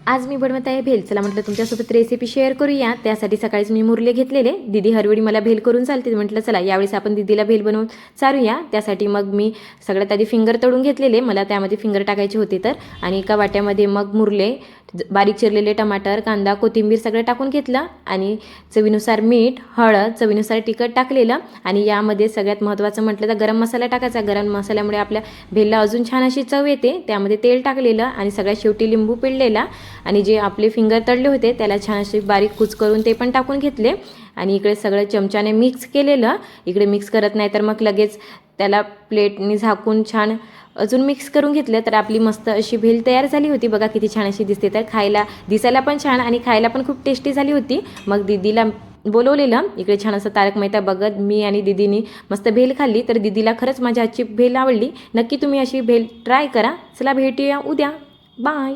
आज मी बनवत आहे भेल. चला म्हटलं तुमच्यासोबत रेसिपी शेअर करूया. त्यासाठी सकाळीच मी मुरले घेतलेले. दीदी हरवेळी मला भेल करून चालते, म्हटलं चला यावेळेस आपण दीदीला भेल बनवून चालूया. त्यासाठी मग मी सगळ्यात आधी फिंगर तळून घेतलेले, मला त्यामध्ये फिंगर टाकायचे होते तर. आणि एका वाट्यामध्ये मग मुरले, बारीक चिरलेले टमाटर, कांदा, कोथिंबीर सगळं टाकून घेतलं. आणि चवीनुसार मीठ, हळद, चवीनुसार तिखट टाकलेलं. आणि यामध्ये सगळ्यात महत्त्वाचं म्हटलं तर गरम मसाला टाकायचा. गरम मसाल्यामुळे आपल्या भेलला अजून छान अशी चव येते. त्यामध्ये तेल टाकलेलं आणि सगळ्यात शेवटी लिंबू पिळलेला. आणि जे आपले फिंगर तळले होते त्याला छान असे बारीक कुच करून ते पण टाकून घेतले. आणि इकडे सगळं चमच्याने मिक्स केलेलं. इकडे मिक्स करत नाही तर मग लगेच त्याला प्लेटनी झाकून छान अजून मिक्स करून घेतलं तर आपली मस्त अशी भेल तयार झाली होती. बघा किती छान अशी दिसते, तर खायला दिसायला पण छान आणि खायला पण खूप टेस्टी झाली होती. मग दीदीला बोलवलेलं. इकडे छान असं तारक मेहता बघत मी आणि दीदीनी मस्त भेल खाल्ली. तर दीदीला खरंच माझ्या हातची भेल आवडली. नक्की तुम्ही अशी भेल ट्राय करा. चला भेटूया उद्या. बाय.